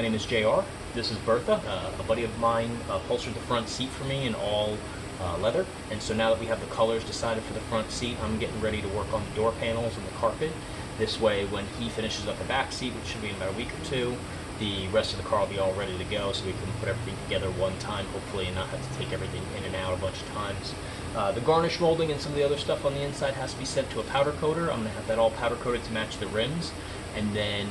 My name is JR. This is Bertha. A buddy of mine upholstered the front seat for me in all leather. And so now that we have the colors decided for the front seat, I'm getting ready to work on the door panels and the carpet. This way, when he finishes up the back seat, which should be in about a week or two, the rest of the car will be all ready to go, so we can put everything together one time, hopefully, and not have to take everything in and out a bunch of times. The garnish molding and some of the other stuff on the inside has to be sent to a powder coater. I'm going to have that all powder coated to match the rims. And then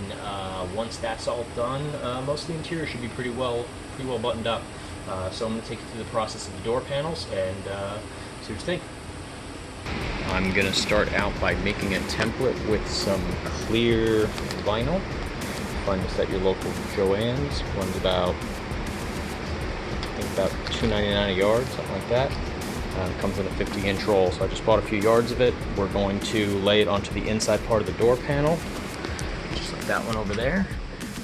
once that's all done, most of the interior should be pretty well buttoned up. So I'm going to take you through the process of the door panels and see what you think. I'm going to start out by making a template with some clear vinyl. Find this at your local Joann's. Runs about, I think about $2.99 a yard, something like that. It comes in a 50-inch roll, so I just bought a few yards of it. We're going to lay it onto the inside part of the door panel, just like that one over there.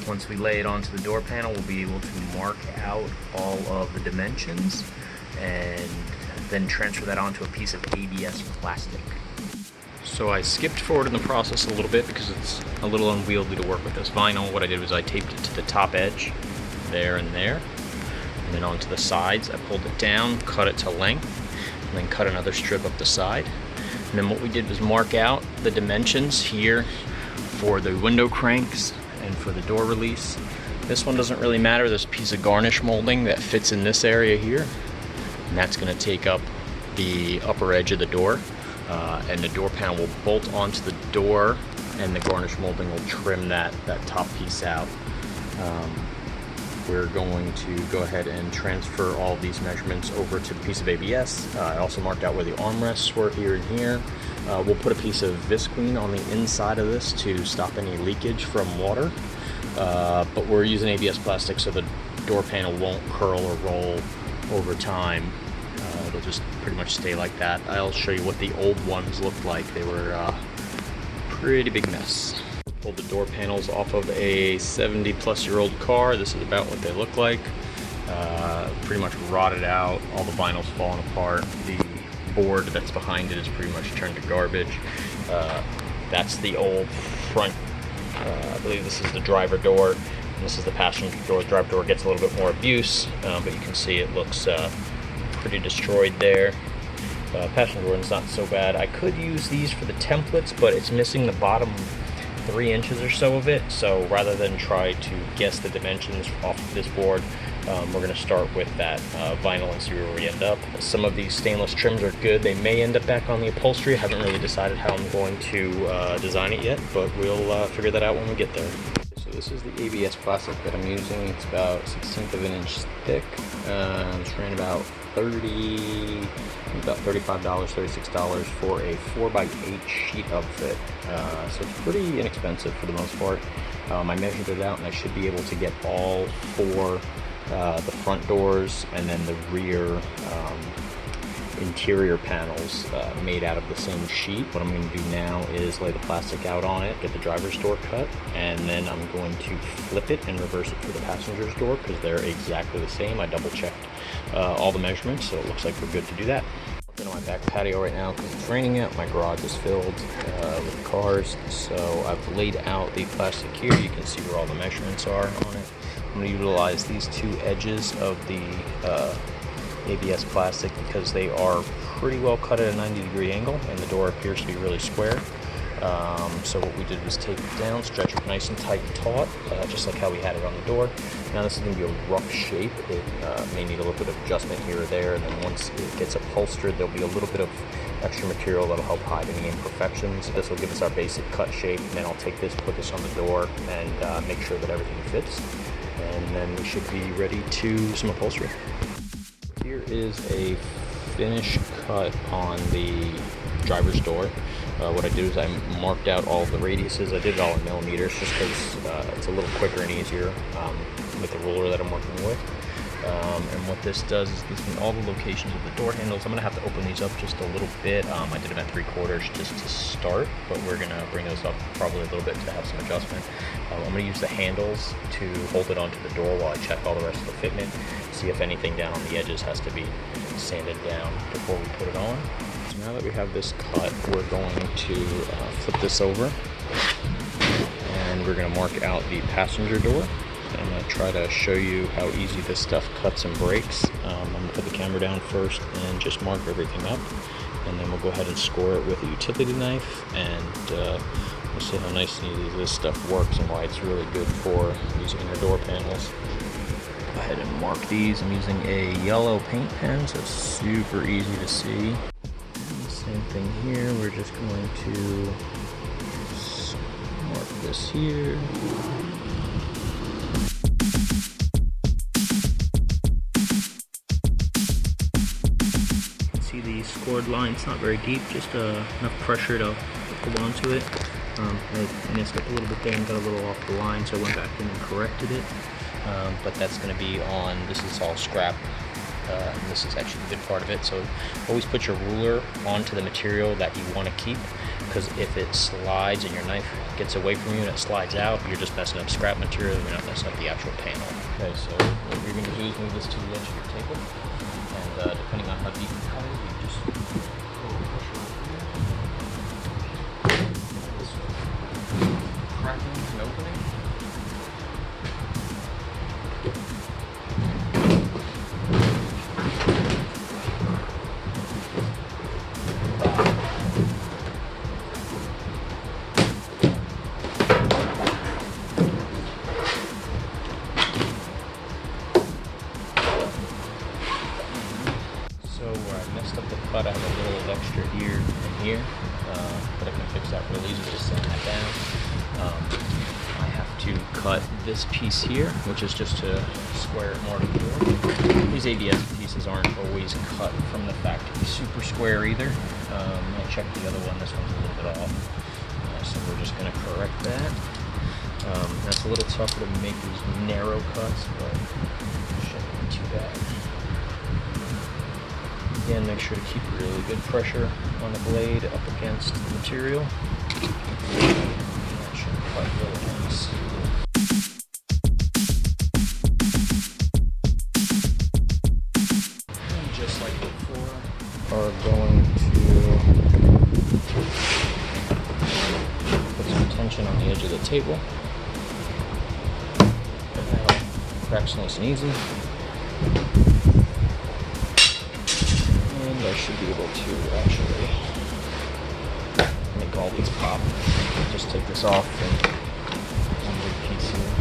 Once we lay it onto the door panel, we'll be able to mark out all of the dimensions and then transfer that onto a piece of ABS plastic. So I skipped forward in the process a little bit because it's a little unwieldy to work with this vinyl. What I did was I taped it to the top edge, there and there, and then onto the sides. I pulled it down, cut it to length, and then cut another strip up the side. And then what we did was mark out the dimensions here for the window cranks and for the door release. This one doesn't really matter. There's a piece of garnish molding that fits in this area here, and that's going to take up the upper edge of the door. And the door panel will bolt onto the door, and the garnish molding will trim that top piece out. We're going to go ahead and transfer all of these measurements over to the piece of ABS. I also marked out where the armrests were here and here. We'll put a piece of visqueen on the inside of this to stop any leakage from water. But we're using ABS plastic so the door panel won't curl or roll over time. It'll just pretty much stay like that. I'll show you what the old ones looked like. They were a pretty big mess. Pulled the door panels off of a 70-plus-year-old car. This is about what they look like. Pretty much rotted out. All the vinyl's falling apart. The board that's behind it is pretty much turned to garbage. That's the old front. I believe this is the driver door. And this is the passenger door. The driver door gets a little bit more abuse, but you can see it looks pretty destroyed there. Passenger door is not so bad. I could use these for the templates, but it's missing the bottom 3 inches or so of it. So rather than try to guess the dimensions off of this board, we're going to start with that vinyl and see where we end up. Some of these stainless trims are good. They may end up back on the upholstery. I haven't really decided how I'm going to design it yet, but we'll figure that out when we get there. So this is the ABS plastic that I'm using. It's about 1/16 of an inch thick. It's ran about $35, $36 for a 4x8 sheet upfit. So it's pretty inexpensive for the most part. I measured it out and I should be able to get all 4 the front doors and then the rear interior panels made out of the same sheet. What I'm going to do now is lay the plastic out on it, get the driver's door cut, and then I'm going to flip it and reverse it for the passenger's door because they're exactly the same. I double checked all the measurements, so it looks like we're good to do that. I'm in my back patio right now because it's raining out. My garage is filled with cars, so I've laid out the plastic here. You can see where all the measurements are on it. I'm going to utilize these 2 edges of the ABS plastic because they are pretty well cut at a 90-degree angle, and the door appears to be really square. So what we did was take it down, stretch it nice and tight and taut, just like how we had it on the door. Now this is going to be a rough shape. It may need a little bit of adjustment here or there, and then once it gets upholstered, there'll be a little bit of extra material that'll help hide any imperfections. This will give us our basic cut shape, and then I'll take this, put this on the door, and make sure that everything fits. And then we should be ready to do some upholstery. Here is a finish cut on the driver's door. What I did is I marked out all the radiuses. I did it all in millimeters just because it's a little quicker and easier with the ruler that I'm working with. And what this does is gives me all the locations of the door handles. I'm going to have to open these up just a little bit. I did them at 3/4 just to start, but we're going to bring those up probably a little bit to have some adjustment. I'm going to use the handles to hold it onto the door while I check all the rest of the fitment, see if anything down on the edges has to be sanded down before we put it on. So now that we have this cut, we're going to flip this over, and we're going to mark out the passenger door. And I'm going to try to show you how easy this stuff cuts and breaks. I'm going to put the camera down first and just mark everything up, and then we'll go ahead and score it with a utility knife, and we'll see how nice and easy this stuff works and why it's really good for these inner door panels. Go ahead and mark these. I'm using a yellow paint pen, so it's super easy to see. And same thing here, we're just going to mark this here. You can see the scored line, it's not very deep, just enough pressure to hold onto it. I messed up a little bit there and got a little off the line, so I went back in and corrected it. But that's going to be on, this is all scrap, and this is actually the good part of it. So always put your ruler onto the material that you want to keep, because if it slides and your knife gets away from you and it slides out, you're just messing up scrap material, you're not messing up the actual panel. Okay, so what you're going to do is move this to the edge of your table, and depending on how deep you cut it, you just cracking and opening. So where I messed up the cut, I have a little extra here and here, but I can fix that real easy, just sand that down. I have to cut this piece here, which is just to square it more to the door. These ABS pieces aren't always cut from the factory super square either. I checked the other one, this one's a little bit off. So we're just going to correct that. That's a little tougher to make these narrow cuts, but it shouldn't be too bad. Again, make sure to keep really good pressure on the blade up against the material. That should cut really nice. And just like before, are going to put some tension on the edge of the table. That'll crack nice and easy. I should be able to actually make all these pop. Just take this off and one big piece here.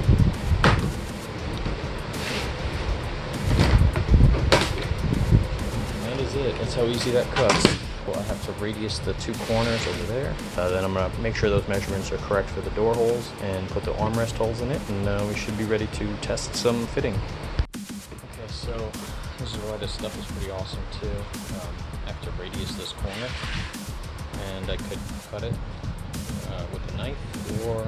And that is it. That's how easy that cuts. Well, I have to radius the two corners over there. Then I'm going to make sure those measurements are correct for the door holes and put the armrest holes in it, and we should be ready to test some fitting. Okay, so this is why this stuff is pretty awesome too. I have to radius this corner, and I could cut it with a knife or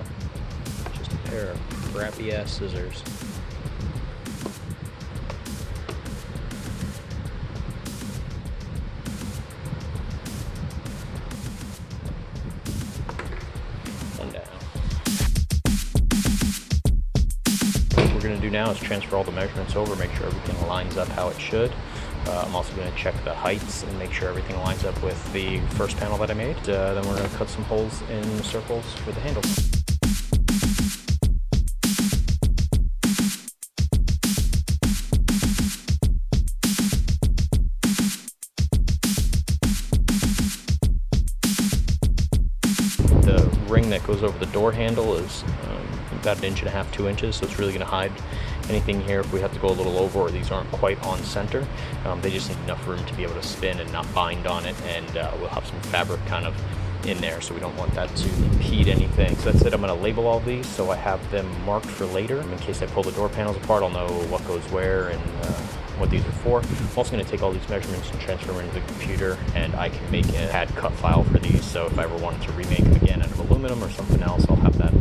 just a pair of crappy ass scissors. One down. What we're going to do now is transfer all the measurements over, make sure everything lines up how it should. I'm also going to check the heights and make sure everything lines up with the first panel that I made. Then we're going to cut some holes in the circles for the handle. The ring that goes over the door handle is about 1.5 to 2 inches, so it's really going to hide anything here if we have to go a little over or these aren't quite on center. They just need enough room to be able to spin and not bind on it, and we'll have some fabric kind of in there, so we don't want that to impede anything. So that's it. I'm going to label all these so I have them marked for later. In case I pull the door panels apart, I'll know what goes where and what these are for. I'm also going to take all these measurements and transfer them into the computer, and I can make a CAD cut file for these, so if I ever wanted to remake them again out of aluminum or something else, I'll have that,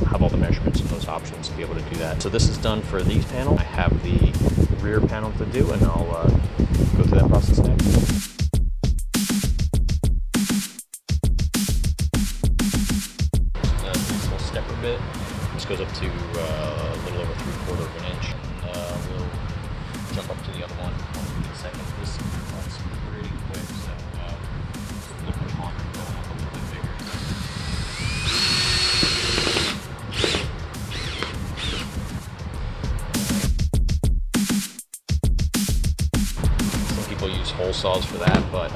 have all the measurements and those options to be able to do that. So this is done for these panels. I have the rear panel to do, and I'll go through that process next. This little stepper bit, this goes up to a little over 3/4 of an inch, and we'll jump up to the other one in a second. This one's pretty quick, so it's a little bit longer, but a little bit bigger. saws for that, but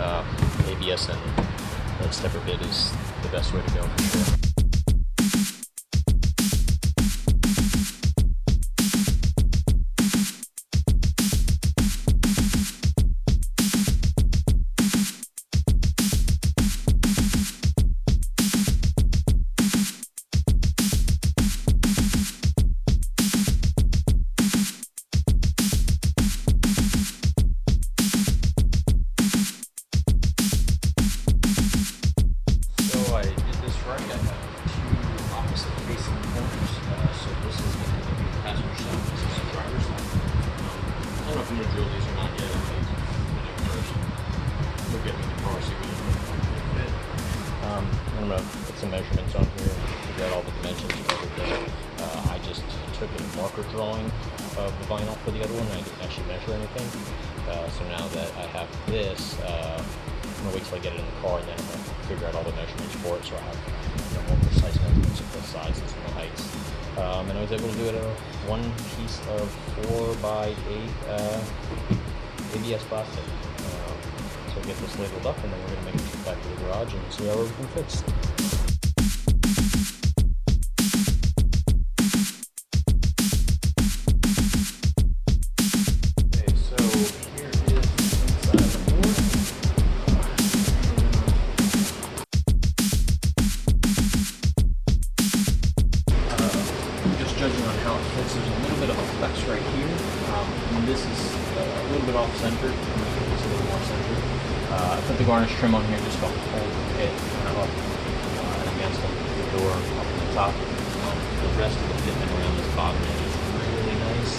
ABS and stepper bit is the best way to go for sure. I'm going to put some measurements on here, figure out all the dimensions and everything. I just took a marker drawing of the vinyl for the other one, and I didn't actually measure anything. So now that I have this, I'm going to wait till I get it in the car, and then I'm going to figure out all the measurements for it, so I have more precise measurements of the sizes and the heights. And I was able to do it in one piece of 4x8 ABS plastic. So we'll get this labeled up, and then we're going to make a trip back to the garage and see how everything fits. Okay, so here is the inside of the board. Just judging on how it fits, there's a little bit of a flex right here. And this is a little bit off-centered. It's a little more centered. I put the garnish trim on here just to hold it kind of up against the door up on the top. The rest of the fitment around this bottom edge is really nice.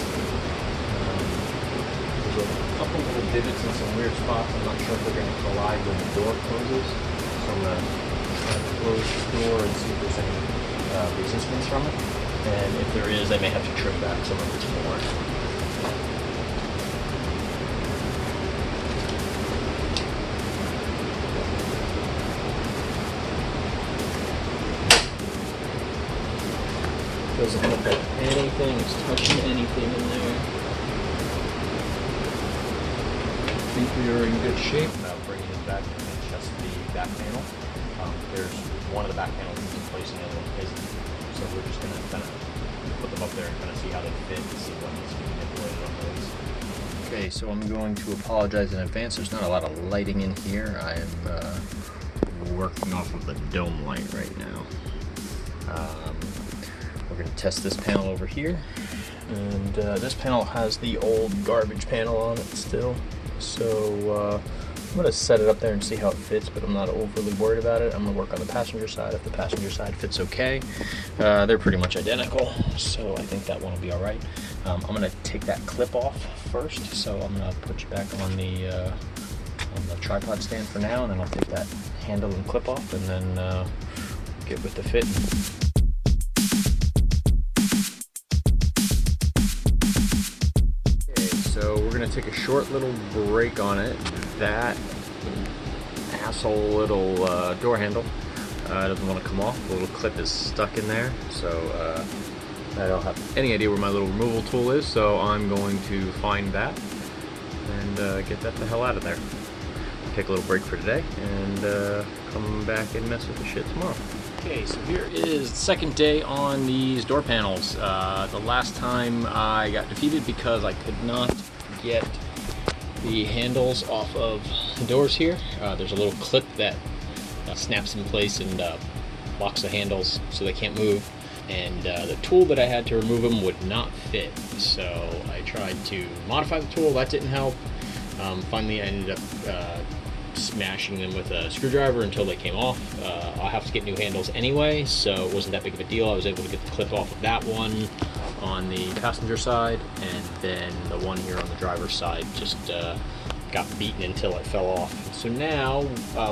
There's a couple little divots in some weird spots. I'm not sure if they're going to collide when the door closes. So I'm going to close the door and see if there's any resistance from it. And if there is, I may have to trim back some of this more. Doesn't look like anything is touching anything in there. I think we are in good shape. Now bringing it back and adjust the back panel. There's one of the back panels is in place and the other one isn't. So we're just going to kind of put them up there and kind of see how they fit and see what needs to be manipulated on those. Okay, so I'm going to apologize in advance. There's not a lot of lighting in here. I am working off of the dome light right now. We're going to test this panel over here, and this panel has the old garbage panel on it still, so I'm going to set it up there and see how it fits, but I'm not overly worried about it. I'm going to work on the passenger side. If the passenger side fits okay, they're pretty much identical, so I think that one will be alright. I'm going to take that clip off first, so I'm going to put you back on the tripod stand for now, and then I'll take that handle and clip off, and then get with the fit. So we're going to take a short little break on it. That asshole little door handle doesn't want to come off. The little clip is stuck in there, so I don't have any idea where my little removal tool is, so I'm going to find that and get that the hell out of there. Take a little break for today and come back and mess with the shit tomorrow. Okay, so here is the second day on these door panels. The last time I got defeated because I could not get the handles off of the doors here. There's a little clip that snaps in place and locks the handles so they can't move. And the tool that I had to remove them would not fit. So I tried to modify the tool, that didn't help. Finally I ended up smashing them with a screwdriver until they came off. I'll have to get new handles anyway, so it wasn't that big of a deal. I was able to get the clip off of that one on the passenger side, and then the one here on the driver's side just got beaten until it fell off. So now,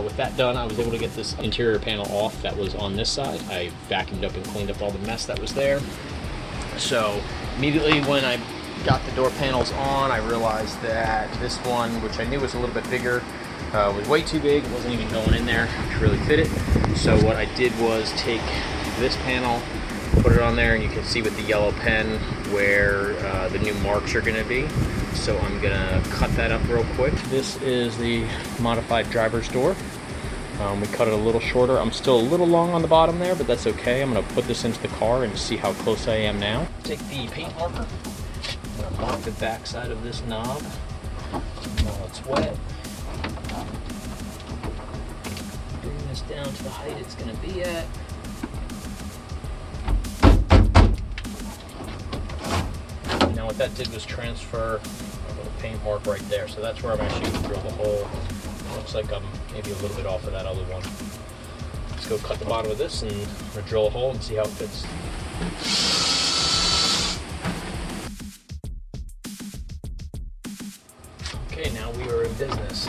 with that done, I was able to get this interior panel off that was on this side. I vacuumed up and cleaned up all the mess that was there. So immediately when I got the door panels on, I realized that this one, which I knew was a little bit bigger, was way too big. It wasn't even going in there to really fit it. So what I did was take this panel Put it on there, and you can see with the yellow pen where the new marks are going to be. So I'm going to cut that up real quick. This is the modified driver's door. We cut it a little shorter. I'm still a little long on the bottom there, but that's okay. I'm going to put this into the car and see how close I am now. Take the paint marker. I'm going to mark the back side of this knob while it's wet. Bring this down to the height it's going to be at. Now what that did was transfer a little paint mark right there. So that's where I'm actually going to drill the hole. Looks like I'm maybe a little bit off of that other one. Let's go cut the bottom of this and drill a hole and see how it fits. Okay, now we are in business.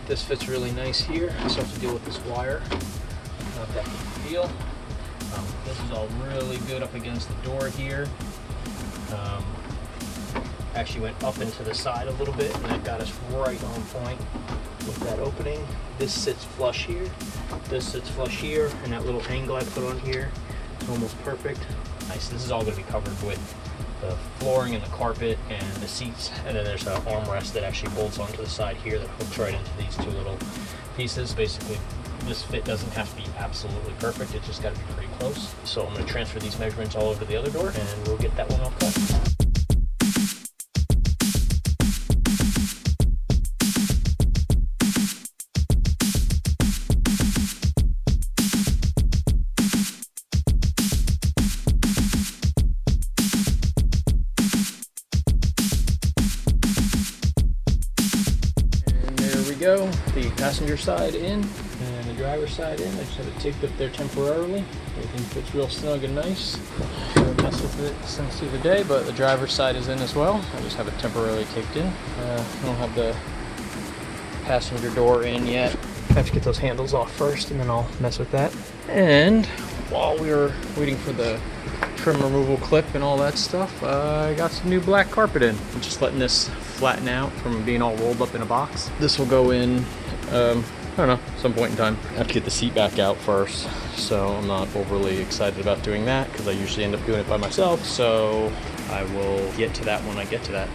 This fits really nice here. I still have to deal with this wire. Not that big a deal. This is all really good up against the door here. Actually went up into the side a little bit, and that got us right on point with that opening. This sits flush here, this sits flush here, and that little angle I put on here is almost perfect. Nice. This is all going to be covered with the flooring and the carpet and the seats, and then there's an armrest that actually bolts onto the side here that hooks right into these two little pieces. Basically, this fit doesn't have to be absolutely perfect, it's just got to be pretty close. So I'm going to transfer these measurements all over to the other door, and we'll get that one all cut. Go the passenger side in and the driver's side in. I just have it taped up there temporarily. Everything fits real snug and nice. I haven't messed with it since the other day, but the driver's side is in as well. I just have it temporarily taped in. I don't have the passenger door in yet. I have to get those handles off first, and then I'll mess with that. And while we were waiting for the trim removal clip and all that stuff, I got some new black carpet in. I'm just letting this flatten out from being all rolled up in a box. This will go in, I don't know, some point in time. I have to get the seat back out first, so I'm not overly excited about doing that because I usually end up doing it by myself, so I will get to that when I get to that.